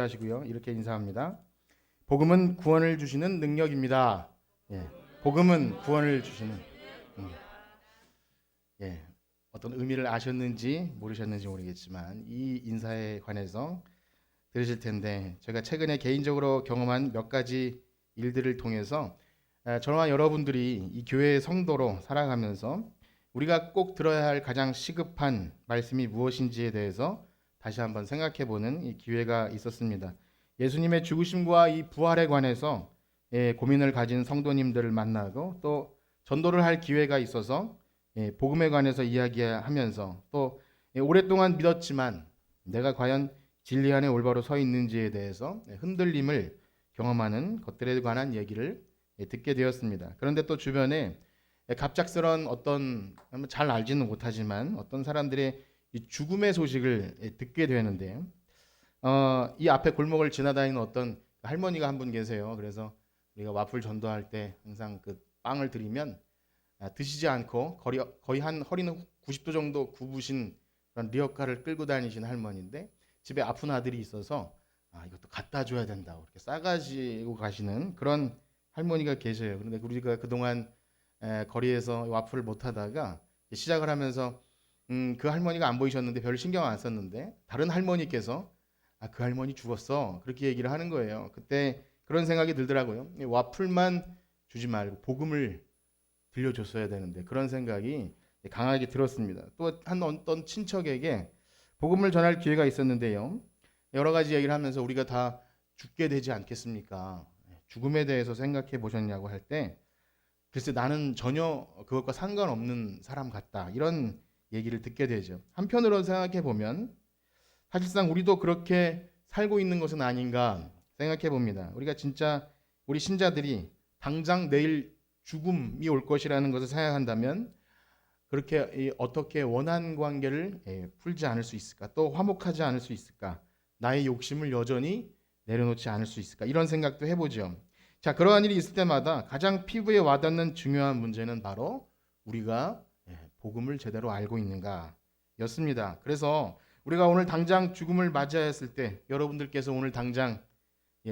하시고요. 이렇게 인사합니다. 복음은 구원을 주시는 능력입니다. 예, 복음은 구원을 주시는 능력. 예, 어떤 의미를 아셨는지 모르셨는지 모르겠지만 이 인사에 관해서 들으실 텐데 제가 최근에 개인적으로 경험한 몇 가지 일들을 통해서 저와 여러분들이 이 교회의 성도로 살아가면서 우리가 꼭 들어야 할 가장 시급한 말씀이 무엇인지에 대해서 다시 한번 생각해보는 이 기회가 있었습니다. 예수님의 죽으심과 이 부활에 관해서 고민을 가진 성도님들을 만나고 또 전도를 할 기회가 있어서 복음에 관해서 이야기하면서 또 오랫동안 믿었지만 내가 과연 진리 안에 올바로 서 있는지에 대해서 흔들림을 경험하는 것들에 관한 얘기를 듣게 되었습니다. 그런데 또 주변에 갑작스런 어떤 잘 알지는 못하지만 어떤 사람들의 이 죽음의 소식을 듣게 되는데 이 앞에 골목을 지나다니는 어떤 할머니가 한 분 계세요. 그래서 우리가 와플 전도할 때 항상 그 빵을 드리면 드시지 않고 거의 한 허리는 90도 정도 굽으신 그런 리어카를 끌고 다니신 할머니인데 집에 아픈 아들이 있어서 이것도 갖다 줘야 된다 이렇게 싸가지고 가시는 그런 할머니가 계셔요. 그런데 우리가 그동안 거리에서 와플을 못 하다가 시작을 하면서 그 할머니가 안 보이셨는데 별 신경 안 썼는데 다른 할머니께서 그 할머니 죽었어 그렇게 얘기를 하는 거예요. 그때 그런 생각이 들더라고요. 와플만 주지 말고 복음을 들려줬어야 되는데 그런 생각이 강하게 들었습니다. 또 한 어떤 친척에게 복음을 전할 기회가 있었는데요. 여러 가지 얘기를 하면서 우리가 다 죽게 되지 않겠습니까? 죽음에 대해서 생각해 보셨냐고 할 때 글쎄 나는 전혀 그것과 상관없는 사람 같다 이런 얘기를 듣게 되죠. 한편으로 생각해 보면 사실상 우리도 그렇게 살고 있는 것은 아닌가 생각해 봅니다. 우리가 진짜 우리 신자들이 당장 내일 죽음이 올 것이라는 것을 생각한다면 그렇게 어떻게 원한 관계를 풀지 않을 수 있을까? 또 화목하지 않을 수 있을까? 나의 욕심을 여전히 내려놓지 않을 수 있을까? 이런 생각도 해보죠. 자, 그러한 일이 있을 때마다 가장 피부에 와닿는 중요한 문제는 바로 우리가 복음을 제대로 알고 있는가 였습니다. 그래서 우리가 오늘 당장 죽음을 맞이했을 때 여러분들께서 오늘 당장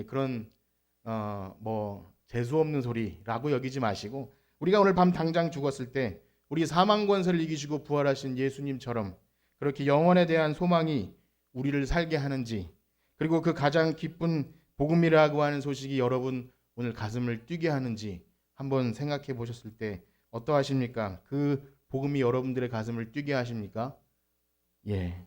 그런 뭐 재수 없는 소리라고 여기지 마시고 우리가 오늘 밤 당장 죽었을 때 우리 사망 권세를 이기시고 부활하신 예수님처럼 그렇게 영원에 대한 소망이 우리를 살게 하는지 그리고 그 가장 기쁜 복음이라고 하는 소식이 여러분 오늘 가슴을 뛰게 하는지 한번 생각해 보셨을 때 어떠하십니까? 그 복음이 여러분들의 가슴을 뛰게 하십니까? 예.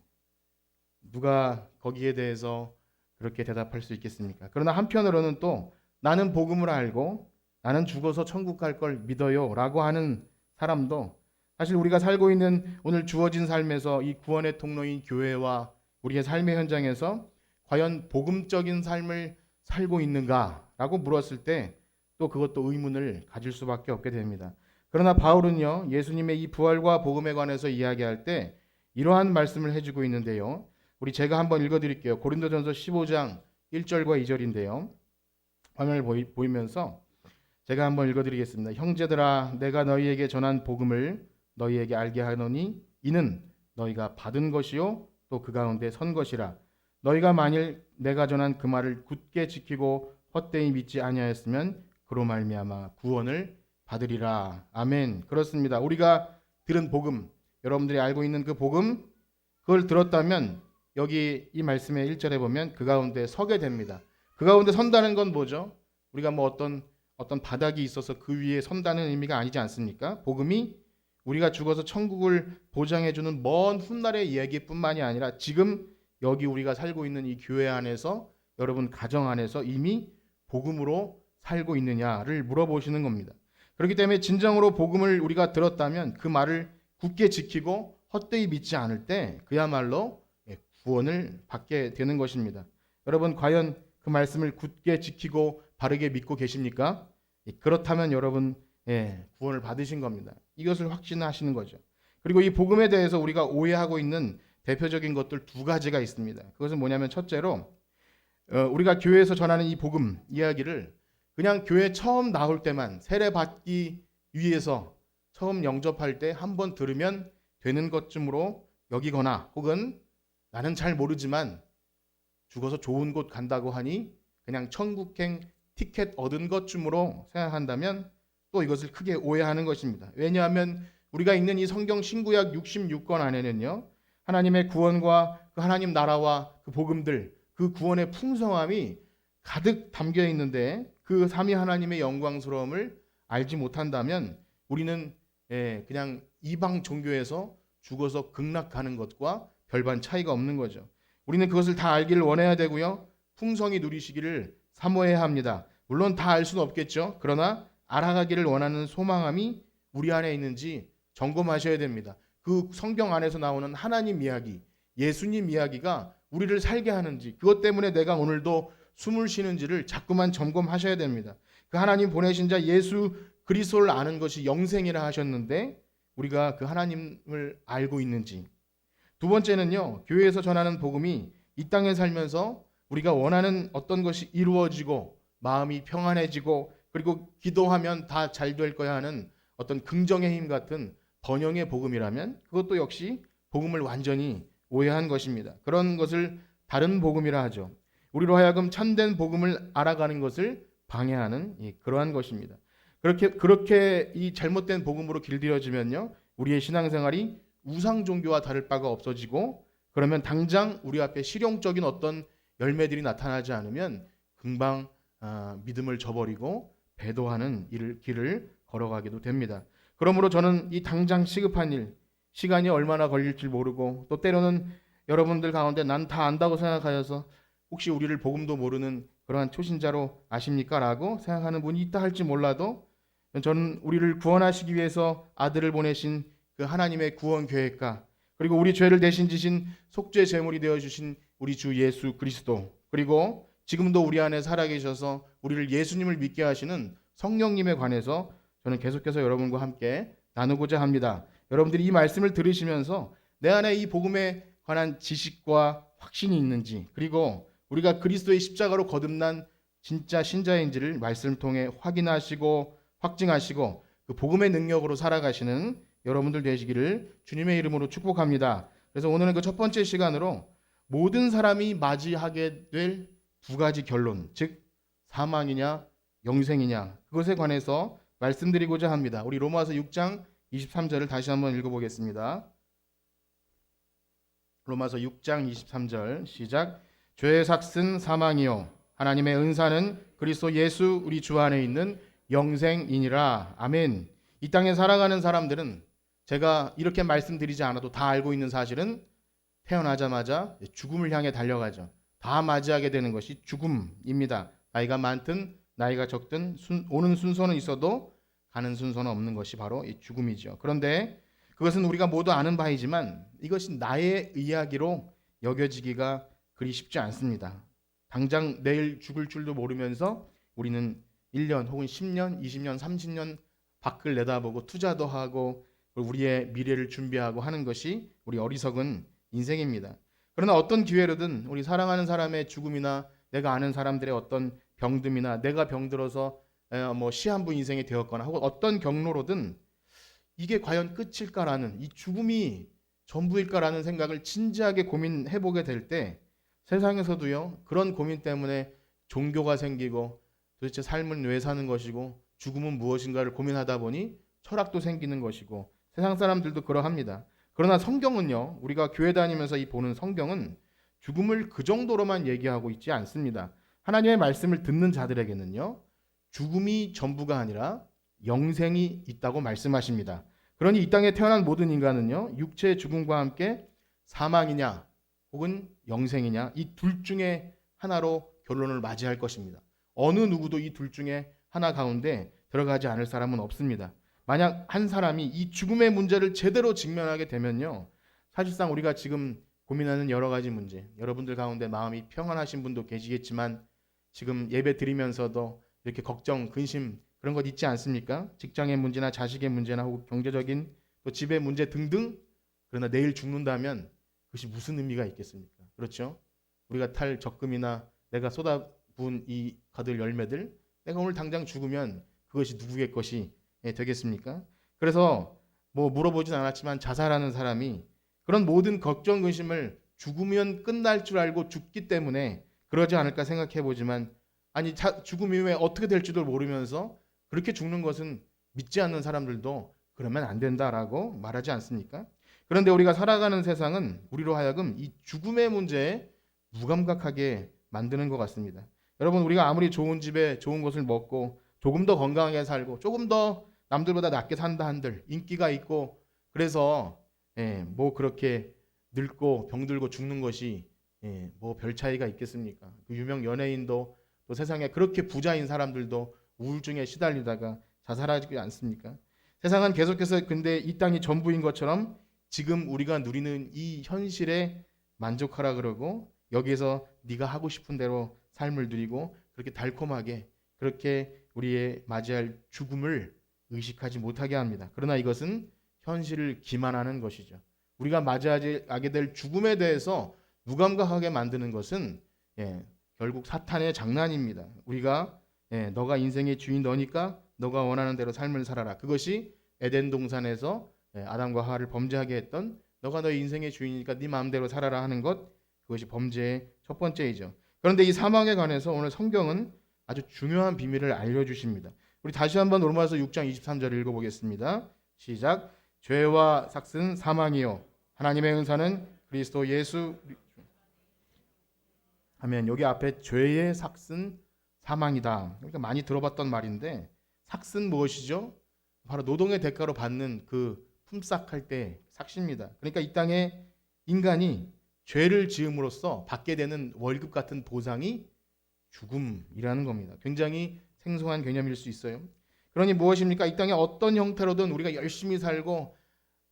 누가 거기에 대해서 그렇게 대답할 수 있겠습니까? 그러나 한편으로는 또 나는 복음을 알고 나는 죽어서 천국 갈 걸 믿어요 라고 하는 사람도 사실 우리가 살고 있는 오늘 주어진 삶에서 이 구원의 통로인 교회와 우리의 삶의 현장에서 과연 복음적인 삶을 살고 있는가 라고 물었을 때 또 그것도 의문을 가질 수밖에 없게 됩니다. 그러나 바울은요 예수님의 이 부활과 복음에 관해서 이야기할 때 이러한 말씀을 해주고 있는데요. 우리 제가 한번 읽어드릴게요. 고린도전서 15장 1절과 2절인데요. 화면을 보이면서 제가 한번 읽어드리겠습니다. 형제들아 내가 너희에게 전한 복음을 너희에게 알게 하노니 이는 너희가 받은 것이요 또 그 가운데 선 것이라. 너희가 만일 내가 전한 그 말을 굳게 지키고 헛되이 믿지 아니하였으면 그로 말미암아 구원을 받으리라. 아멘. 그렇습니다. 우리가 들은 복음, 여러분들이 알고 있는 그 복음, 그걸 들었다면 여기 이 말씀의 1절에 보면 그 가운데 서게 됩니다. 그 가운데 선다는 건 뭐죠? 우리가 뭐 어떤 바닥이 있어서 그 위에 선다는 의미가 아니지 않습니까? 복음이 우리가 죽어서 천국을 보장해주는 먼 훗날의 이야기뿐만이 아니라 지금 여기 우리가 살고 있는 이 교회 안에서 여러분 가정 안에서 이미 복음으로 살고 있느냐를 물어보시는 겁니다. 그렇기 때문에 진정으로 복음을 우리가 들었다면 그 말을 굳게 지키고 헛되이 믿지 않을 때 그야말로 구원을 받게 되는 것입니다. 여러분 과연 그 말씀을 굳게 지키고 바르게 믿고 계십니까? 그렇다면 여러분 구원을 받으신 겁니다. 이것을 확신하시는 거죠. 그리고 이 복음에 대해서 우리가 오해하고 있는 대표적인 것들 두 가지가 있습니다. 그것은 뭐냐면 첫째로 우리가 교회에서 전하는 이 복음 이야기를 그냥 교회 처음 나올 때만 세례 받기 위해서 처음 영접할 때 한번 들으면 되는 것쯤으로 여기거나 혹은 나는 잘 모르지만 죽어서 좋은 곳 간다고 하니 그냥 천국행 티켓 얻은 것쯤으로 생각한다면 또 이것을 크게 오해하는 것입니다. 왜냐하면 우리가 읽는 이 성경 신구약 66권 안에는요, 하나님의 구원과 그 하나님 나라와 그 복음들, 그 구원의 풍성함이 가득 담겨 있는데 그 삼위 하나님의 영광스러움을 알지 못한다면 우리는 그냥 이방 종교에서 죽어서 극락하는 것과 별반 차이가 없는 거죠. 우리는 그것을 다 알기를 원해야 되고요. 풍성히 누리시기를 사모해야 합니다. 물론 다 알 수는 없겠죠. 그러나 알아가기를 원하는 소망함이 우리 안에 있는지 점검하셔야 됩니다. 그 성경 안에서 나오는 하나님 이야기, 예수님 이야기가 우리를 살게 하는지, 그것 때문에 내가 오늘도 숨을 쉬는지를 자꾸만 점검하셔야 됩니다. 그 하나님 보내신 자 예수 그리스도를 아는 것이 영생이라 하셨는데 우리가 그 하나님을 알고 있는지. 두 번째는요, 교회에서 전하는 복음이 이 땅에 살면서 우리가 원하는 어떤 것이 이루어지고 마음이 평안해지고 그리고 기도하면 다 잘 될 거야 하는 어떤 긍정의 힘 같은 번영의 복음이라면 그것도 역시 복음을 완전히 오해한 것입니다. 그런 것을 다른 복음이라 하죠. 우리로 하여금 참된 복음을 알아가는 것을 방해하는 그러한 것입니다. 그렇게 이 잘못된 복음으로 길들여지면요, 우리의 신앙생활이 우상 종교와 다를 바가 없어지고, 그러면 당장 우리 앞에 실용적인 어떤 열매들이 나타나지 않으면 금방 믿음을 저버리고 배도하는 길을 걸어가기도 됩니다. 그러므로 저는 이 당장 시급한 일, 시간이 얼마나 걸릴지 모르고 또 때로는 여러분들 가운데 난 다 안다고 생각하여서 혹시 우리를 복음도 모르는 그러한 초신자로 아십니까? 라고 생각하는 분이 있다 할지 몰라도 저는 우리를 구원하시기 위해서 아들을 보내신 그 하나님의 구원 계획과 그리고 우리 죄를 대신 지신 속죄 제물이 되어주신 우리 주 예수 그리스도, 그리고 지금도 우리 안에 살아계셔서 우리를 예수님을 믿게 하시는 성령님에 관해서 저는 계속해서 여러분과 함께 나누고자 합니다. 여러분들이 이 말씀을 들으시면서 내 안에 이 복음에 관한 지식과 확신이 있는지, 그리고 우리가 그리스도의 십자가로 거듭난 진짜 신자인지를 말씀을 통해 확인하시고 확증하시고 그 복음의 능력으로 살아가시는 여러분들 되시기를 주님의 이름으로 축복합니다. 그래서 오늘은 그 첫 번째 시간으로 모든 사람이 맞이하게 될 두 가지 결론, 즉 사망이냐 영생이냐, 그것에 관해서 말씀드리고자 합니다. 우리 로마서 6장 23절을 다시 한번 읽어보겠습니다. 로마서 6장 23절 시작. 죄의 삭은 사망이요 하나님의 은사는 그리스도 예수 우리 주 안에 있는 영생이니라. 아멘. 이 땅에 살아가는 사람들은 제가 이렇게 말씀드리지 않아도 다 알고 있는 사실은 태어나자마자 죽음을 향해 달려가죠. 다 맞이하게 되는 것이 죽음입니다. 나이가 많든 나이가 적든 오는 순서는 있어도 가는 순서는 없는 것이 바로 이 죽음이죠. 그런데 그것은 우리가 모두 아는 바이지만 이것이 나의 이야기로 여겨지기가 그리 쉽지 않습니다. 당장 내일 죽을 줄도 모르면서 우리는 1년 혹은 10년, 20년, 30년 밖을 내다보고 투자도 하고 우리의 미래를 준비하고 하는 것이 우리 어리석은 인생입니다. 그러나 어떤 기회로든 우리 사랑하는 사람의 죽음이나 내가 아는 사람들의 어떤 병듦이나 내가 병들어서 시한부 인생이 되었거나 혹은 어떤 경로로든 이게 과연 끝일까라는, 이 죽음이 전부일까라는 생각을 진지하게 고민해보게 될 때 세상에서도요, 그런 고민 때문에 종교가 생기고 도대체 삶은 왜 사는 것이고 죽음은 무엇인가를 고민하다 보니 철학도 생기는 것이고 세상 사람들도 그러합니다. 그러나 성경은요, 우리가 교회 다니면서 보는 성경은 죽음을 그 정도로만 얘기하고 있지 않습니다. 하나님의 말씀을 듣는 자들에게는요, 죽음이 전부가 아니라 영생이 있다고 말씀하십니다. 그러니 이 땅에 태어난 모든 인간은요, 육체의 죽음과 함께 사망이냐 혹은 영생이냐 이 둘 중에 하나로 결론을 맞이할 것입니다. 어느 누구도 이 둘 중에 하나 가운데 들어가지 않을 사람은 없습니다. 만약 한 사람이 이 죽음의 문제를 제대로 직면하게 되면요, 사실상 우리가 지금 고민하는 여러 가지 문제, 여러분들 가운데 마음이 평안하신 분도 계시겠지만 지금 예배 드리면서도 이렇게 걱정, 근심 그런 것 있지 않습니까? 직장의 문제나 자식의 문제나 혹은 경제적인 또 집의 문제 등등. 그러나 내일 죽는다면 그것이 무슨 의미가 있겠습니까? 그렇죠? 우리가 탈 적금이나 내가 쏟아부은 이 거둘 열매들, 내가 오늘 당장 죽으면 그것이 누구의 것이 되겠습니까? 그래서 물어보진 않았지만 자살하는 사람이 그런 모든 걱정, 근심을 죽으면 끝날 줄 알고 죽기 때문에 그러지 않을까 생각해 보지만, 아니 죽음 이후에 어떻게 될지도 모르면서 그렇게 죽는 것은 믿지 않는 사람들도 그러면 안 된다라고 말하지 않습니까? 그런데 우리가 살아가는 세상은 우리로 하여금 이 죽음의 문제에 무감각하게 만드는 것 같습니다. 여러분, 우리가 아무리 좋은 집에 좋은 것을 먹고 조금 더 건강하게 살고 조금 더 남들보다 낫게 산다 한들, 인기가 있고 그래서 뭐 그렇게 늙고 병들고 죽는 것이 뭐 별 차이가 있겠습니까? 그 유명 연예인도 또 세상에 그렇게 부자인 사람들도 우울증에 시달리다가 자살하지 않습니까? 세상은 계속해서 근데 이 땅이 전부인 것처럼 지금 우리가 누리는 이 현실에 만족하라 그러고, 여기에서 네가 하고 싶은 대로 삶을 누리고 그렇게 달콤하게 그렇게 우리의 맞이할 죽음을 의식하지 못하게 합니다. 그러나 이것은 현실을 기만하는 것이죠. 우리가 맞이하게 될 죽음에 대해서 무감각하게 만드는 것은 결국 사탄의 장난입니다. 우리가 너가 인생의 주인 너니까 너가 원하는 대로 삶을 살아라. 그것이 에덴 동산에서 아담과 하와를 범죄하게 했던, 너가 너의 인생의 주인이니까 네 마음대로 살아라 하는 것, 그것이 범죄의 첫 번째이죠. 그런데 이 사망에 관해서 오늘 성경은 아주 중요한 비밀을 알려주십니다. 우리 다시 한번 로마서 6장 23절 읽어보겠습니다. 시작. 죄와 삭은 사망이요 하나님의 은사는 그리스도 예수 하면, 여기 앞에 죄의 삭은 사망이다. 그러니까 많이 들어봤던 말인데, 삭은 무엇이죠? 바로 노동의 대가로 받는 그 품삯할 때 삭시입니다. 그러니까 이 땅에 인간이 죄를 지음으로써 받게 되는 월급 같은 보상이 죽음이라는 겁니다. 굉장히 생소한 개념일 수 있어요. 그러니 무엇입니까? 이 땅에 어떤 형태로든 우리가 열심히 살고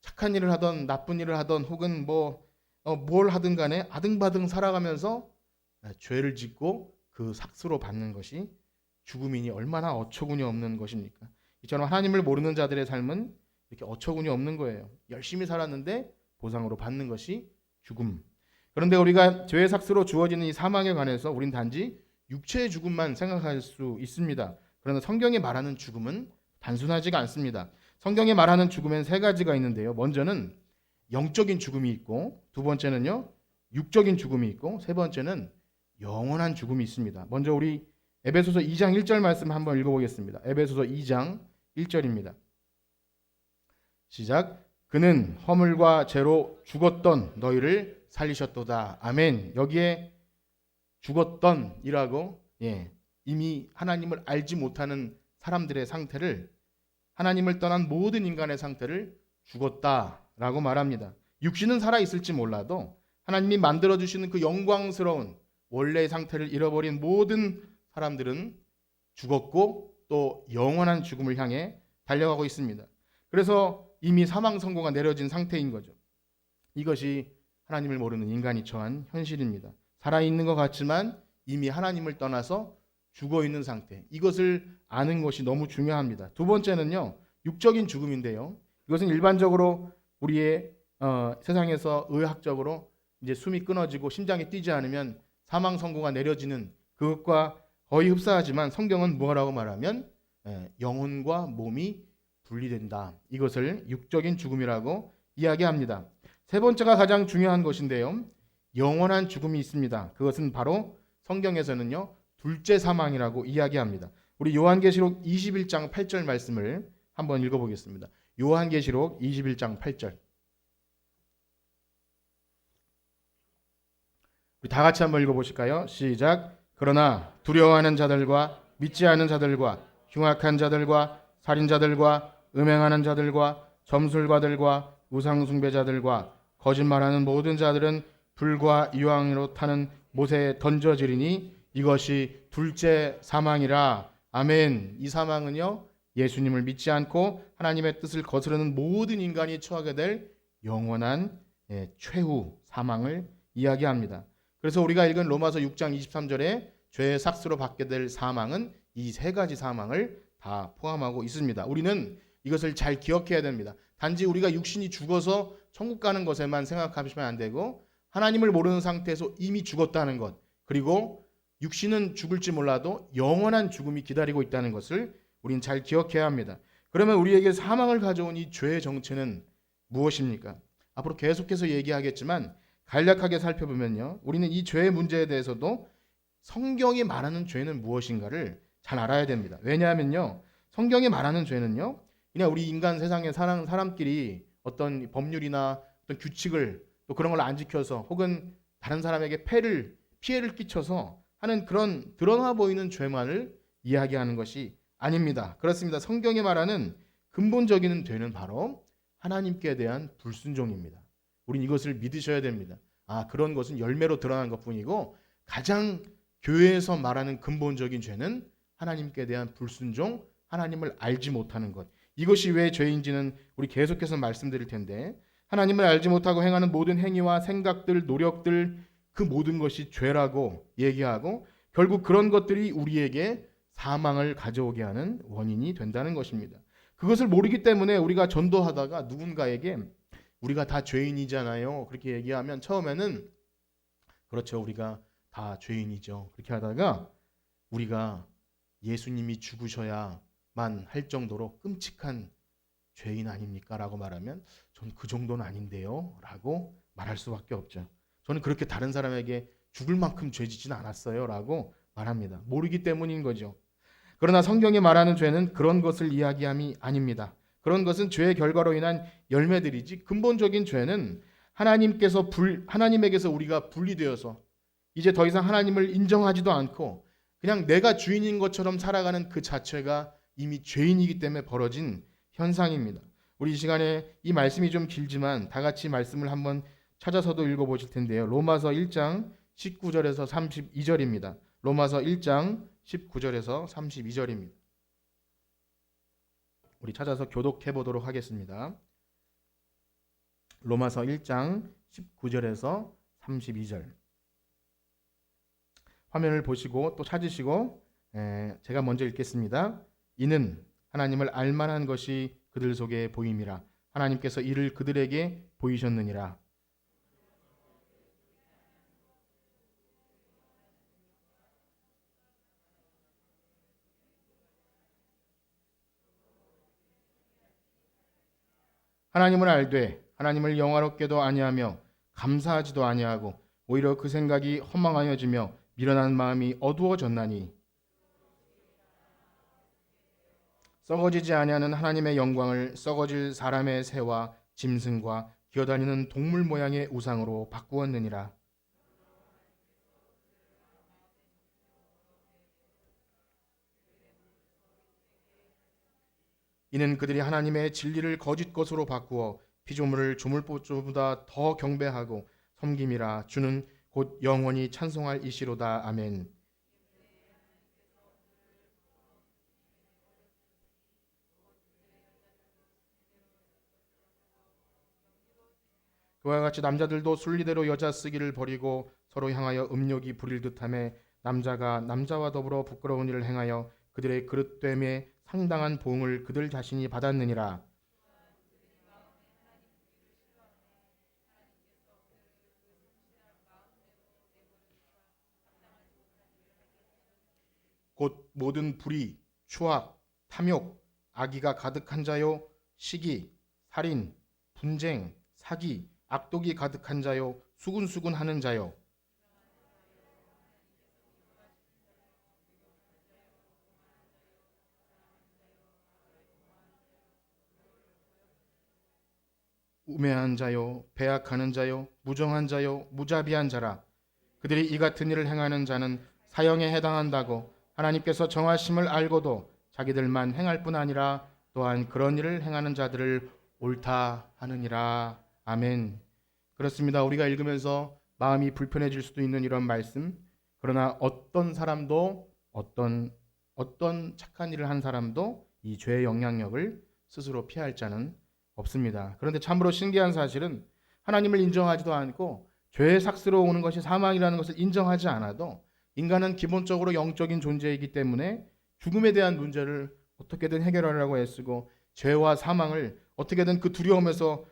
착한 일을 하던 나쁜 일을 하던 혹은 뭘 하든 간에 아등바등 살아가면서 죄를 짓고 그 삭스로 받는 것이 죽음이니 얼마나 어처구니 없는 것입니까? 이처럼 하나님을 모르는 자들의 삶은 이렇게 어처구니 없는 거예요. 열심히 살았는데 보상으로 받는 것이 죽음. 그런데 우리가 죄의 삭스로 주어지는 이 사망에 관해서 우린 단지 육체의 죽음만 생각할 수 있습니다. 그러나 성경이 말하는 죽음은 단순하지가 않습니다. 성경이 말하는 죽음엔 세 가지가 있는데요. 먼저는 영적인 죽음이 있고, 두 번째는요 육적인 죽음이 있고, 세 번째는 영원한 죽음이 있습니다. 먼저 우리 에베소서 2장 1절 말씀 한번 읽어보겠습니다. 에베소서 2장 1절입니다. 시작. 그는 허물과 죄로 죽었던 너희를 살리셨도다. 아멘. 여기에 죽었던이라고 이미 하나님을 알지 못하는 사람들의 상태를, 하나님을 떠난 모든 인간의 상태를 죽었다라고 말합니다. 육신은 살아있을지 몰라도 하나님이 만들어주시는 그 영광스러운 원래의 상태를 잃어버린 모든 사람들은 죽었고 또 영원한 죽음을 향해 달려가고 있습니다. 그래서 이미 사망 선고가 내려진 상태인 거죠. 이것이 하나님을 모르는 인간이 처한 현실입니다. 살아있는 것 같지만 이미 하나님을 떠나서 죽어있는 상태. 이것을 아는 것이 너무 중요합니다. 두 번째는요, 육적인 죽음인데요. 이것은 일반적으로 우리의 세상에서 의학적으로 이제 숨이 끊어지고 심장이 뛰지 않으면 사망 선고가 내려지는 그것과 거의 흡사하지만, 성경은 뭐라고 말하면 영혼과 몸이 분리된다. 이것을 육적인 죽음이라고 이야기합니다. 세 번째가 가장 중요한 것인데요, 영원한 죽음이 있습니다. 그것은 바로 성경에서는요 둘째 사망이라고 이야기합니다. 우리 요한계시록 21장 8절 말씀을 한번 읽어보겠습니다. 요한계시록 21장 8절. 우리 다 같이 한번 읽어보실까요? 시작. 그러나 두려워하는 자들과 믿지 않은 자들과 흉악한 자들과 살인자들과 음행하는 자들과 점술가들과 우상숭배자들과 거짓말하는 모든 자들은 불과 유황으로 타는 못에 던져지리니 이것이 둘째 사망이라. 아멘. 이 사망은요, 예수님을 믿지 않고 하나님의 뜻을 거스르는 모든 인간이 처하게 될 영원한 최후 사망을 이야기합니다. 그래서 우리가 읽은 로마서 6장 23절에 죄의 삭스로 받게 될 사망은 이 세 가지 사망을 다 포함하고 있습니다. 우리는 이것을 잘 기억해야 됩니다. 단지 우리가 육신이 죽어서 천국 가는 것에만 생각하시면 안 되고, 하나님을 모르는 상태에서 이미 죽었다는 것, 그리고 육신은 죽을지 몰라도 영원한 죽음이 기다리고 있다는 것을 우리는 잘 기억해야 합니다. 그러면 우리에게 사망을 가져온 이 죄의 정체는 무엇입니까? 앞으로 계속해서 얘기하겠지만 간략하게 살펴보면요, 우리는 이 죄의 문제에 대해서도 성경이 말하는 죄는 무엇인가를 잘 알아야 됩니다. 왜냐하면요, 성경이 말하는 죄는요, 그냥 우리 인간 세상의 사람끼리 어떤 법률이나 어떤 규칙을 또 그런 걸 안 지켜서 혹은 다른 사람에게 피해를 끼쳐서 하는 그런 드러나 보이는 죄만을 이야기하는 것이 아닙니다. 그렇습니다. 성경이 말하는 근본적인 죄는 바로 하나님께 대한 불순종입니다. 우린 이것을 믿으셔야 됩니다. 그런 것은 열매로 드러난 것뿐이고 가장 교회에서 말하는 근본적인 죄는 하나님께 대한 불순종, 하나님을 알지 못하는 것. 이것이 왜 죄인지는 우리 계속해서 말씀드릴 텐데, 하나님을 알지 못하고 행하는 모든 행위와 생각들, 노력들, 그 모든 것이 죄라고 얘기하고 결국 그런 것들이 우리에게 사망을 가져오게 하는 원인이 된다는 것입니다. 그것을 모르기 때문에 우리가 전도하다가 누군가에게 우리가 다 죄인이잖아요, 그렇게 얘기하면 처음에는 그렇죠, 우리가 다 죄인이죠, 그렇게 하다가 우리가 예수님이 죽으셔야만 할 정도로 끔찍한 죄인 아닙니까? 라고 말하면 전 그 정도는 아닌데요 라고 말할 수밖에 없죠. 저는 그렇게 다른 사람에게 죽을 만큼 죄지진 않았어요 라고 말합니다. 모르기 때문인 거죠. 그러나 성경이 말하는 죄는 그런 것을 이야기함이 아닙니다. 그런 것은 죄의 결과로 인한 열매들이지, 근본적인 죄는 하나님에게서 우리가 분리되어서 이제 더 이상 하나님을 인정하지도 않고 그냥 내가 주인인 것처럼 살아가는 그 자체가 이미 죄인이기 때문에 벌어진 현상입니다. 우리 이 시간에 이 말씀이 좀 길지만 다 같이 말씀을 한번 찾아서도 읽어보실 텐데요. 로마서 1장 19절에서 32절입니다. 로마서 1장 19절에서 32절입니다. 우리 찾아서 교독해 보도록 하겠습니다. 로마서 1장 19절에서 32절. 화면을 보시고 또 찾으시고 제가 먼저 읽겠습니다. 이는 하나님을 알만한 것이 그들 속에 보임이라. 하나님께서 이를 그들에게 보이셨느니라. 하나님을 알되 하나님을 영화롭게도 아니하며 감사하지도 아니하고 오히려 그 생각이 허망하여지며 미련한 마음이 어두워졌나니 썩어지지 아니하는 하나님의 영광을 썩어질 사람의 새와 짐승과 기어다니는 동물 모양의 우상으로 바꾸었느니라. 이는 그들이 하나님의 진리를 거짓 것으로 바꾸어 피조물을 조물보다 더 경배하고 섬김이라. 주는 곧 영원히 찬송할 이시로다. 아멘. 그와 같이 남자들도 순리대로 여자 쓰기를 버리고 서로 향하여 음욕이 부릴 듯하며 남자가 남자와 더불어 부끄러운 일을 행하여 그들의 그릇됨에 상당한 보응을 그들 자신이 받았느니라. 곧 모든 불의, 추악, 탐욕, 악의가 가득한 자요, 시기, 살인, 분쟁, 사기, 악독이 가득한 자요, 수군수군하는 자요, 우매한 자요, 배악하는 자요, 무정한 자요, 무자비한 자라. 그들이 이 같은 일을 행하는 자는 사형에 해당한다고 하나님께서 정하심을 알고도 자기들만 행할 뿐 아니라 또한 그런 일을 행하는 자들을 옳다 하느니라. 아멘. 그렇습니다. 우리가 읽으면서 마음이 불편해질 수도 있는 이런 말씀. 그러나 어떤 사람도 어떤 착한 일을 한 사람도 이 죄의 영향력을 스스로 피할 자는 없습니다. 그런데 참으로 신기한 사실은 하나님을 인정하지도 않고 죄의 삭스로 오는 것이 사망이라는 것을 인정하지 않아도 인간은 기본적으로 영적인 존재이기 때문에 죽음에 대한 문제를 어떻게든 해결하려고 애쓰고 죄와 사망을 어떻게든 그 두려움에서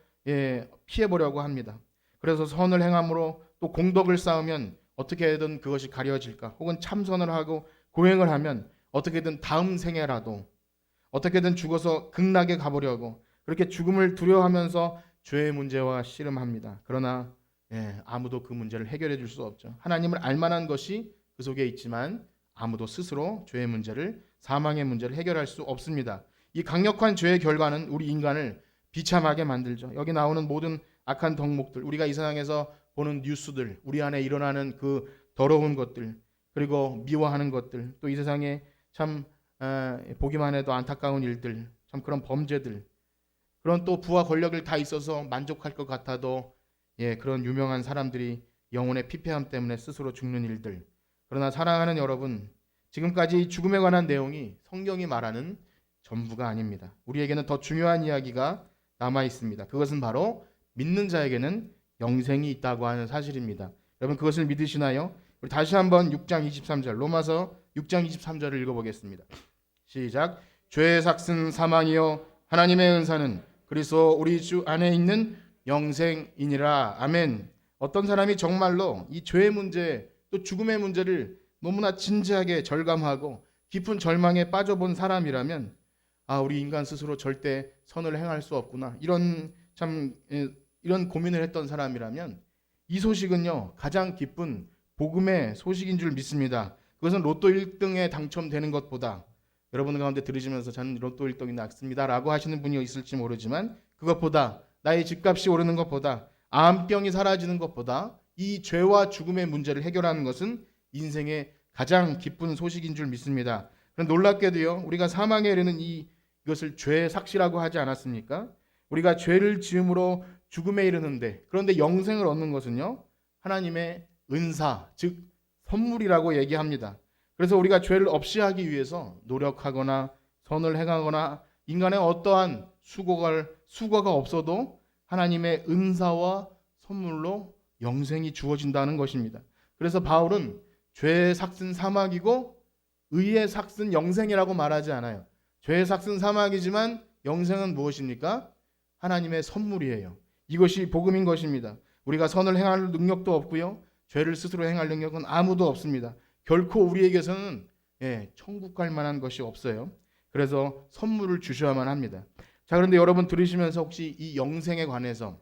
피해보려고 합니다. 그래서 선을 행함으로 또 공덕을 쌓으면 어떻게든 그것이 가려질까, 혹은 참선을 하고 고행을 하면 어떻게든 다음 생애라도 어떻게든 죽어서 극락에 가보려고 그렇게 죽음을 두려워하면서 죄의 문제와 씨름합니다. 그러나 아무도 그 문제를 해결해 줄 수 없죠. 하나님을 알만한 것이 그 속에 있지만 아무도 스스로 죄의 문제를, 사망의 문제를 해결할 수 없습니다. 이 강력한 죄의 결과는 우리 인간을 비참하게 만들죠. 여기 나오는 모든 악한 덕목들, 우리가 이 세상에서 보는 뉴스들, 우리 안에 일어나는 그 더러운 것들, 그리고 미워하는 것들, 또 이 세상에 참 보기만 해도 안타까운 일들, 참 그런 범죄들, 그런 또 부와 권력을 다 있어서 만족할 것 같아도 그런 유명한 사람들이 영혼의 피폐함 때문에 스스로 죽는 일들. 그러나 사랑하는 여러분, 지금까지 죽음에 관한 내용이 성경이 말하는 전부가 아닙니다. 우리에게는 더 중요한 이야기가 남아 있습니다. 그것은 바로 믿는 자에게는 영생이 있다고 하는 사실입니다. 여러분 그것을 믿으시나요? 우리 다시 한번 6장 23절 로마서 6장 23절을 읽어보겠습니다. 시작. 죄의 삭슨 사망이요 하나님의 은사는 그리스도 우리 주 안에 있는 영생이니라. 아멘. 어떤 사람이 정말로 이 죄의 문제 또 죽음의 문제를 너무나 진지하게 절감하고 깊은 절망에 빠져본 사람이라면 우리 인간 스스로 절대 선을 행할 수 없구나, 이런 고민을 했던 사람이라면 이 소식은요 가장 기쁜 복음의 소식인 줄 믿습니다. 그것은 로또 1등에 당첨되는 것보다, 여러분 가운데 들으시면서 저는 로또 1등이 낫습니다 라고 하시는 분이 있을지 모르지만, 그것보다 나의 집값이 오르는 것보다, 암병이 사라지는 것보다 이 죄와 죽음의 문제를 해결하는 것은 인생의 가장 기쁜 소식인 줄 믿습니다. 그런데 놀랍게도요, 우리가 사망에 이르는 이것을 죄의 삭시라고 하지 않았습니까? 우리가 죄를 지음으로 죽음에 이르는데, 그런데 영생을 얻는 것은요 하나님의 은사, 즉 선물이라고 얘기합니다. 그래서 우리가 죄를 없이 하기 위해서 노력하거나 선을 행하거나 인간의 어떠한 수고가 없어도 하나님의 은사와 선물로 영생이 주어진다는 것입니다. 그래서 바울은 죄의 삭슨 사막이고 의의 삭슨 영생이라고 말하지 않아요. 죄의 삭슨 사막이지만 영생은 무엇입니까? 하나님의 선물이에요. 이것이 복음인 것입니다. 우리가 선을 행할 능력도 없고요, 죄를 스스로 행할 능력은 아무도 없습니다. 결코 우리에게서는 천국 갈 만한 것이 없어요. 그래서 선물을 주셔야만 합니다. 자, 그런데 여러분 들으시면서 혹시 이 영생에 관해서,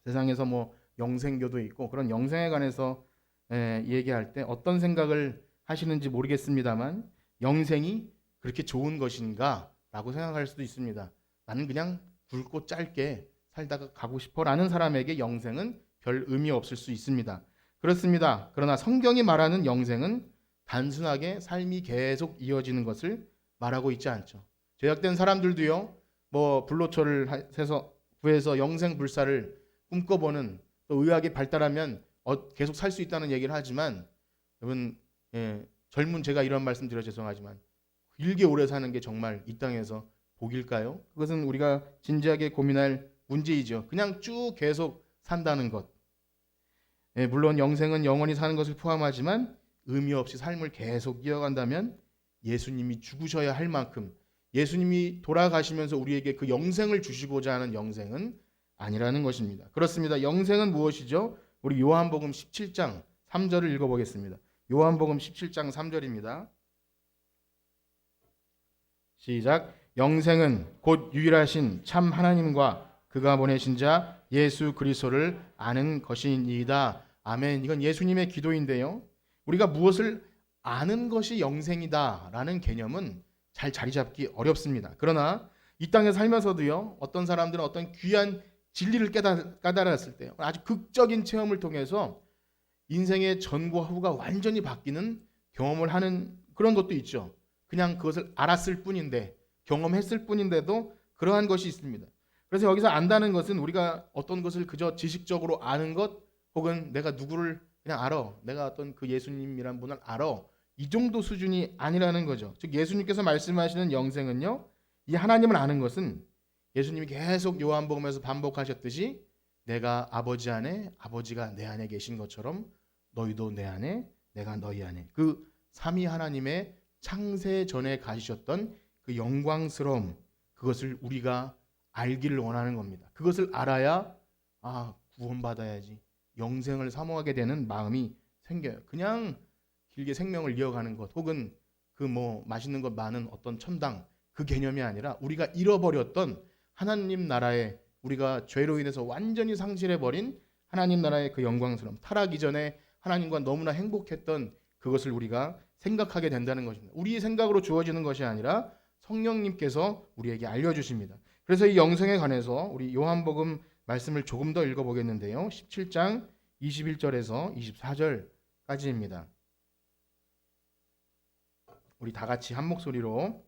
세상에서 뭐 영생교도 있고 그런 영생에 관해서 얘기할 때 어떤 생각을 하시는지 모르겠습니다만, 영생이 그렇게 좋은 것인가 라고 생각할 수도 있습니다. 나는 그냥 굵고 짧게 살다가 가고 싶어 라는 사람에게 영생은 별 의미 없을 수 있습니다. 그렇습니다. 그러나 성경이 말하는 영생은 단순하게 삶이 계속 이어지는 것을 말하고 있지 않죠. 죄악된 사람들도요, 뭐 불로초를 구해서 영생 불사를 꿈꿔보는, 또 의학이 발달하면 계속 살 수 있다는 얘기를 하지만, 여러분 젊은 제가 이런 말씀 드려 죄송하지만 길게 오래 사는 게 정말 이 땅에서 복일까요? 그것은 우리가 진지하게 고민할 문제이죠. 그냥 쭉 계속 산다는 것. 물론 영생은 영원히 사는 것을 포함하지만 의미 없이 삶을 계속 이어간다면 예수님이 죽으셔야 할 만큼, 예수님이 돌아가시면서 우리에게 그 영생을 주시고자 하는 영생은 아니라는 것입니다. 그렇습니다. 영생은 무엇이죠? 우리 요한복음 17장 3절을 읽어보겠습니다. 요한복음 17장 3절입니다. 시작. 영생은 곧 유일하신 참 하나님과 그가 보내신 자 예수 그리스도를 아는 것이니이다. 아멘. 이건 예수님의 기도인데요, 우리가 무엇을 아는 것이 영생이다라는 개념은 잘 자리 잡기 어렵습니다. 그러나 이 땅에 살면서도요, 어떤 사람들은 어떤 귀한 진리를 깨달았을 때 아주 극적인 체험을 통해서 인생의 전과 후가 완전히 바뀌는 경험을 하는 그런 것도 있죠. 그냥 그것을 알았을 뿐인데, 경험했을 뿐인데도 그러한 것이 있습니다. 그래서 여기서 안다는 것은 우리가 어떤 것을 그저 지식적으로 아는 것, 혹은 내가 누구를 그냥 알아, 내가 어떤 그 예수님이란 분을 알아, 이 정도 수준이 아니라는 거죠. 즉 예수님께서 말씀하시는 영생은요, 이 하나님을 아는 것은 예수님이 계속 요한복음에서 반복하셨듯이 내가 아버지 안에, 아버지가 내 안에 계신 것처럼 너희도 내 안에, 내가 너희 안에, 그 삼위 하나님의 창세 전에 가지셨던 그 영광스러움, 그것을 우리가 알기를 원하는 겁니다. 그것을 알아야 구원받아야지, 영생을 사모하게 되는 마음이 생겨요. 그냥 길게 생명을 이어가는 것, 혹은 그 뭐 맛있는 것 많은 어떤 천당, 그 개념이 아니라 우리가 잃어버렸던 하나님 나라에, 우리가 죄로 인해서 완전히 상실해버린 하나님 나라의 그 영광스러움, 타락 이전에 하나님과 너무나 행복했던 그것을 우리가 생각하게 된다는 것입니다. 우리의 생각으로 주어지는 것이 아니라 성령님께서 우리에게 알려주십니다. 그래서 이 영생에 관해서 우리 요한복음 말씀을 조금 더 읽어보겠는데요. 17장 21절에서 24절까지입니다. 우리 다 같이 한 목소리로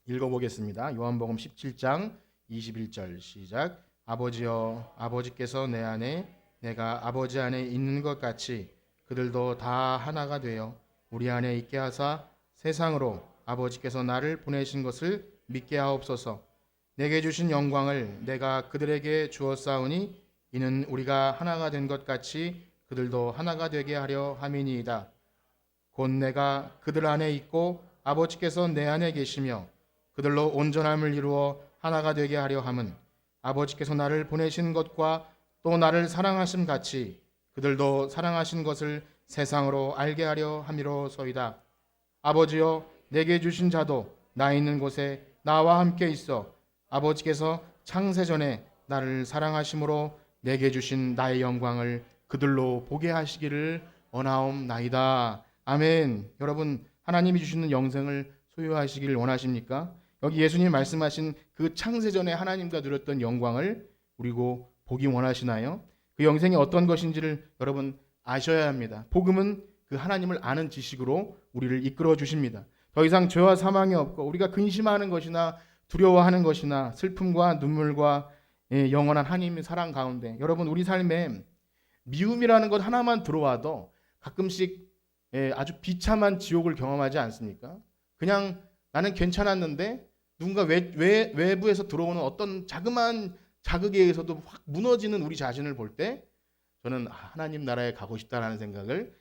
읽어보겠습니다. 요한복음 17장 21절 시작. 아버지여, 아버지께서 내 안에 내가 아버지 안에 있는 것 같이 그들도 다 하나가 되어 우리 안에 있게 하사 세상으로 아버지께서 나를 보내신 것을 믿게 하옵소서. 내게 주신 영광을 내가 그들에게 주었사오니 이는 우리가 하나가 된 것 같이 그들도 하나가 되게 하려 함이니이다. 곧 내가 그들 안에 있고 아버지께서 내 안에 계시며 그들로 온전함을 이루어 하나가 되게 하려 함은 아버지께서 나를 보내신 것과 또 나를 사랑하심 같이 그들도 사랑하신 것을 세상으로 알게 하려 함이로소이다. 아버지여, 내게 주신 자도 나 있는 곳에 나와 함께 있어 아버지께서 창세전에 나를 사랑하심으로 내게 주신 나의 영광을 그들로 보게 하시기를 원하옵나이다. 아멘. 여러분, 하나님이 주시는 영생을 소유하시길 원하십니까? 여기 예수님 말씀하신 그 창세전에 하나님과 누렸던 영광을 우리고 보기 원하시나요? 그 영생이 어떤 것인지를 여러분 아셔야 합니다. 복음은 그 하나님을 아는 지식으로 우리를 이끌어 주십니다. 더 이상 죄와 사망이 없고 우리가 근심하는 것이나 두려워하는 것이나 슬픔과 눈물과 영원한 하나님의 사랑 가운데 여러분 우리 삶에 미움이라는 것 하나만 들어와도 가끔씩 아주 비참한 지옥을 경험하지 않습니까? 그냥 나는 괜찮았는데 누군가 외부에서 들어오는 어떤 자그마한 자극에 의해서도 확 무너지는 우리 자신을 볼 때 저는 하나님 나라에 가고 싶다라는 생각을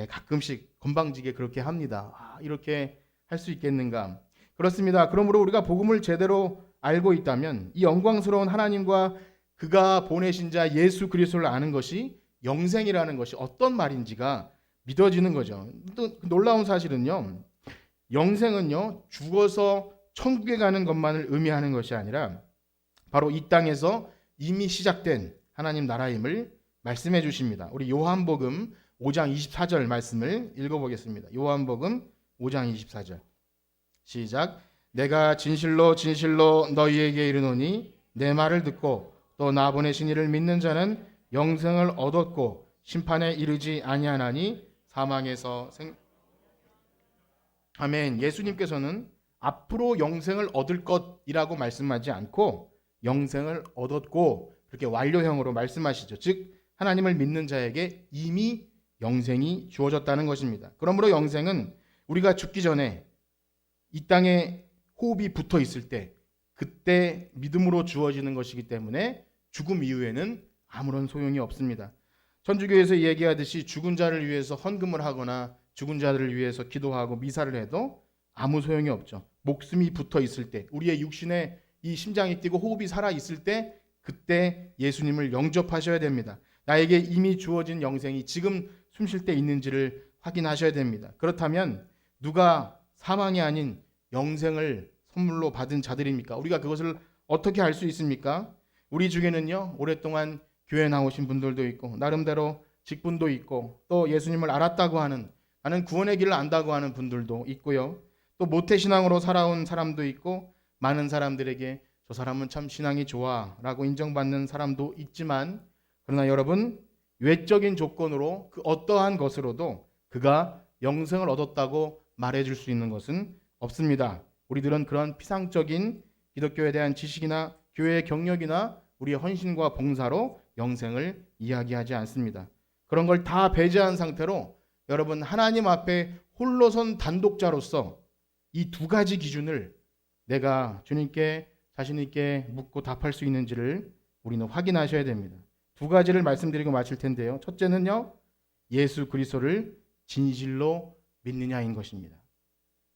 가끔씩 건방지게 그렇게 합니다. 이렇게 할 수 있겠는가? 그렇습니다. 그러므로 우리가 복음을 제대로 알고 있다면 이 영광스러운 하나님과 그가 보내신 자 예수 그리스도를 아는 것이 영생이라는 것이 어떤 말인지가 믿어지는 거죠. 또 놀라운 사실은요. 영생은요. 죽어서 천국에 가는 것만을 의미하는 것이 아니라 바로 이 땅에서 이미 시작된 하나님 나라임을 말씀해 주십니다. 우리 요한복음 5장 24절 말씀을 읽어보겠습니다. 요한복음 5장 24절 시작. 내가 진실로 진실로 너희에게 이르노니 내 말을 듣고 또 나 보내신 이를 믿는 자는 영생을 얻었고 심판에 이르지 아니하나니 사망에서 아멘. 예수님께서는 앞으로 영생을 얻을 것이라고 말씀하지 않고 영생을 얻었고 그렇게 완료형으로 말씀하시죠. 즉 하나님을 믿는 자에게 이미 영생이 주어졌다는 것입니다. 그러므로 영생은 우리가 죽기 전에 이 땅에 호흡이 붙어 있을 때 그때 믿음으로 주어지는 것이기 때문에 죽음 이후에는 아무런 소용이 없습니다. 천주교에서 얘기하듯이 죽은 자를 위해서 헌금을 하거나 죽은 자들을 위해서 기도하고 미사를 해도 아무 소용이 없죠. 목숨이 붙어 있을 때 우리의 육신에 이 심장이 뛰고 호흡이 살아 있을 때 그때 예수님을 영접하셔야 됩니다. 나에게 이미 주어진 영생이 지금 숨 쉴 때 있는지를 확인하셔야 됩니다. 그렇다면 누가 사망이 아닌 영생을 선물로 받은 자들입니까? 우리가 그것을 어떻게 알 수 있습니까? 우리 중에는요, 오랫동안 교회 나오신 분들도 있고 나름대로 직분도 있고 또 예수님을 알았다고 하는 나는 구원의 길을 안다고 하는 분들도 있고요. 또 모태신앙으로 살아온 사람도 있고 많은 사람들에게 저 사람은 참 신앙이 좋아 라고 인정받는 사람도 있지만 그러나 여러분 외적인 조건으로 그 어떠한 것으로도 그가 영생을 얻었다고 말해줄 수 있는 것은 없습니다. 우리들은 그런 피상적인 기독교에 대한 지식이나 교회의 경력이나 우리의 헌신과 봉사로 영생을 이야기하지 않습니다. 그런 걸 다 배제한 상태로 여러분 하나님 앞에 홀로선 단독자로서 이 두 가지 기준을 내가 주님께 자신 있게 묻고 답할 수 있는지를 우리는 확인하셔야 됩니다. 두 가지를 말씀드리고 마칠 텐데요. 첫째는요. 예수 그리스도를 진실로 믿느냐인 것입니다.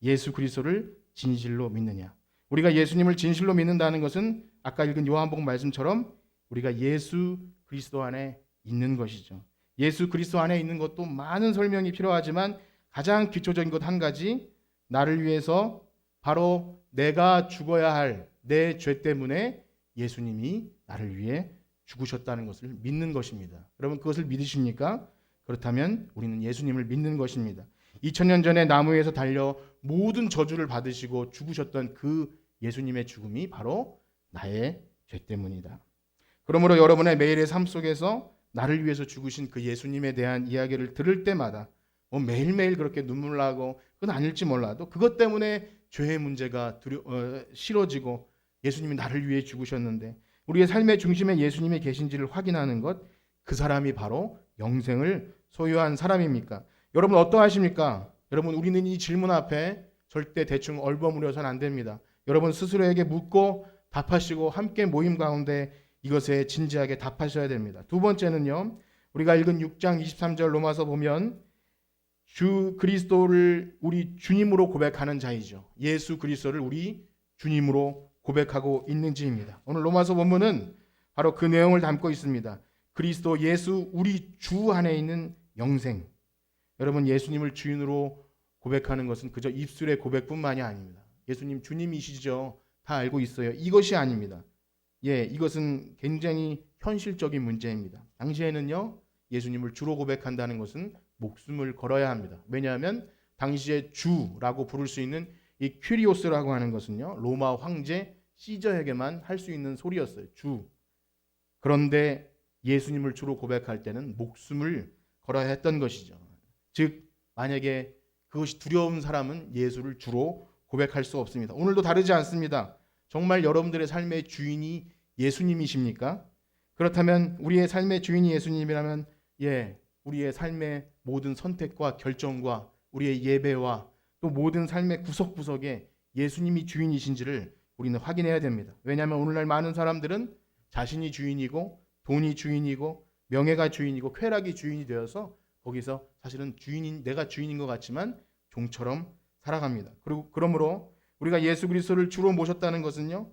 예수 그리스도를 진실로 믿느냐. 우리가 예수님을 진실로 믿는다는 것은 아까 읽은 요한복음 말씀처럼 우리가 예수 그리스도 안에 있는 것이죠. 예수 그리스도 안에 있는 것도 많은 설명이 필요하지만 가장 기초적인 것 한 가지, 나를 위해서 바로 내가 죽어야 할 내 죄 때문에 예수님이 나를 위해 죽으셨다는 것을 믿는 것입니다. 여러분 그것을 믿으십니까? 그렇다면 우리는 예수님을 믿는 것입니다. 2000년 전에 나무 위에서 달려 모든 저주를 받으시고 죽으셨던 그 예수님의 죽음이 바로 나의 죄 때문이다. 그러므로 여러분의 매일의 삶 속에서 나를 위해서 죽으신 그 예수님에 대한 이야기를 들을 때마다 매일매일 그렇게 눈물 나고 그건 아닐지 몰라도 그것 때문에 죄의 문제가 싫어지고 예수님이 나를 위해 죽으셨는데 우리의 삶의 중심에 예수님이 계신지를 확인하는 것, 그 사람이 바로 영생을 소유한 사람입니까? 여러분 어떠하십니까? 여러분 우리는 이 질문 앞에 절대 대충 얼버무려서는 안 됩니다. 여러분 스스로에게 묻고 답하시고 함께 모임 가운데 이것에 진지하게 답하셔야 됩니다. 두 번째는요. 우리가 읽은 6장 23절 로마서 보면 주 그리스도를 우리 주님으로 고백하는 자이죠. 예수 그리스도를 우리 주님으로 고백하고 있는지입니다. 오늘 로마서 본문은 바로 그 내용을 담고 있습니다. 그리스도 예수 우리 주 안에 있는 영생. 여러분 예수님을 주인으로 고백하는 것은 그저 입술의 고백뿐만이 아닙니다. 예수님 주님이시죠. 다 알고 있어요. 이것이 아닙니다. 이것은 굉장히 현실적인 문제입니다. 당시에는요. 예수님을 주로 고백한다는 것은 목숨을 걸어야 합니다. 왜냐하면 당시에 주라고 부를 수 있는 이 퀴리오스라고 하는 것은요. 로마 황제 시저에게만 할 수 있는 소리였어요. 주. 그런데 예수님을 주로 고백할 때는 목숨을 걸어야 했던 것이죠. 즉 만약에 그것이 두려운 사람은 예수를 주로 고백할 수 없습니다. 오늘도 다르지 않습니다. 정말 여러분들의 삶의 주인이 예수님이십니까? 그렇다면 우리의 삶의 주인이 예수님이라면 우리의 삶의 모든 선택과 결정과 우리의 예배와 또 모든 삶의 구석구석에 예수님이 주인이신지를 우리는 확인해야 됩니다. 왜냐하면 오늘날 많은 사람들은 자신이 주인이고 돈이 주인이고 명예가 주인이고 쾌락이 주인이 되어서 거기서 사실은 내가 주인인 것 같지만 종처럼 살아갑니다. 그리고 그러므로 우리가 예수 그리스도를 주로 모셨다는 것은요.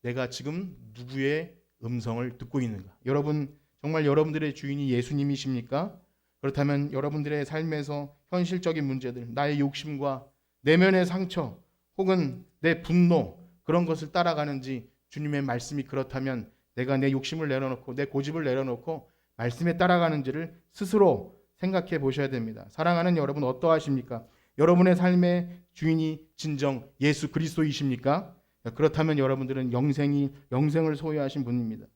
내가 지금 누구의 음성을 듣고 있는가? 여러분 정말 여러분들의 주인이 예수님이십니까? 그렇다면 여러분들의 삶에서 현실적인 문제들, 나의 욕심과 내면의 상처 혹은 내 분노 그런 것을 따라가는지 주님의 말씀이 그렇다면 내가 내 욕심을 내려놓고 내 고집을 내려놓고 말씀에 따라가는지를 스스로 생각해 보셔야 됩니다. 사랑하는 여러분 어떠하십니까? 여러분의 삶의 주인이 진정 예수 그리스도이십니까? 그렇다면 여러분들은 영생을 소유하신 분입니다.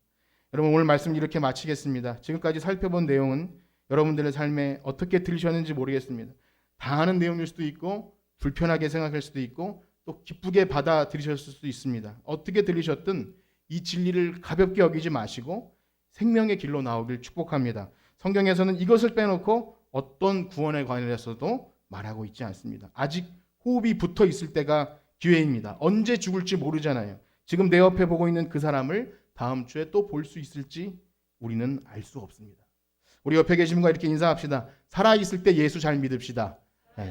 여러분 오늘 말씀 이렇게 마치겠습니다. 지금까지 살펴본 내용은 여러분들의 삶에 어떻게 들으셨는지 모르겠습니다. 다 아는 내용일 수도 있고 불편하게 생각할 수도 있고 또 기쁘게 받아들이셨을 수도 있습니다. 어떻게 들으셨든 이 진리를 가볍게 여기지 마시고 생명의 길로 나오길 축복합니다. 성경에서는 이것을 빼놓고 어떤 구원에 관해서도 말하고 있지 않습니다. 아직 호흡이 붙어 있을 때가 기회입니다. 언제 죽을지 모르잖아요. 지금 내 옆에 보고 있는 그 사람을 다음 주에 또 볼 수 있을지 우리는 알 수 없습니다. 우리 옆에 계신 분과 이렇게 인사합시다. 살아있을 때 예수 잘 믿읍시다.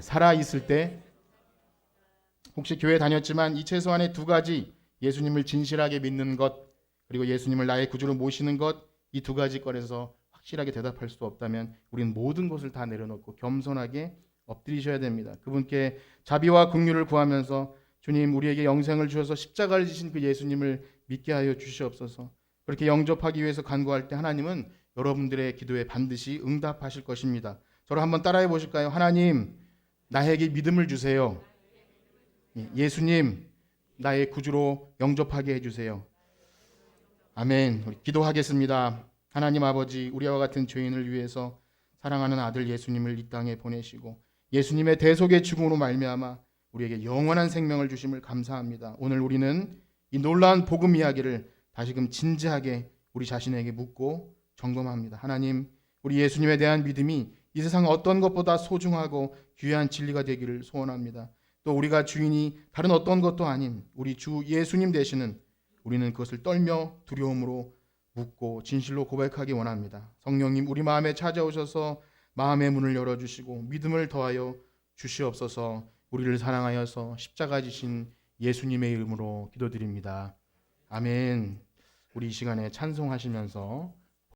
살아있을 때 혹시 교회 다녔지만 이 최소한의 두 가지 예수님을 진실하게 믿는 것 그리고 예수님을 나의 구주로 모시는 것 이 두 가지 건에서 확실하게 대답할 수 없다면 우리는 모든 것을 다 내려놓고 겸손하게 엎드리셔야 됩니다. 그분께 자비와 긍휼을 구하면서 주님 우리에게 영생을 주셔서 십자가를 지신 그 예수님을 믿게 하여 주시옵소서. 그렇게 영접하기 위해서 간구할 때 하나님은 여러분들의 기도에 반드시 응답하실 것입니다. 저를 한번 따라해 보실까요? 하나님 나에게 믿음을 주세요. 예수님 나의 구주로 영접하게 해주세요. 아멘. 우리 기도하겠습니다. 하나님 아버지 우리와 같은 죄인을 위해서 사랑하는 아들 예수님을 이 땅에 보내시고 예수님의 대속의 죽음으로 말미암아 우리에게 영원한 생명을 주심을 감사합니다. 오늘 우리는 이 놀라운 복음 이야기를 다시금 진지하게 우리 자신에게 묻고 점검합니다. 하나님 우리 예수님에 대한 믿음이 이 세상 어떤 것보다 소중하고 귀한 진리가 되기를 소원합니다. 또 우리가 주인이 다른 어떤 것도 아닌 우리 주 예수님 되시는 우리는 그것을 떨며 두려움으로 묻고 진실로 고백하기 원합니다. 성령님 우리 마음에 찾아오셔서 마음의 문을 열어주시고 믿음을 더하여 주시옵소서. 우리를 사랑하여서 십자가 지신 예수님의 이름으로 기도드립니다. 아멘. 우리 이 시간에 찬송하시면서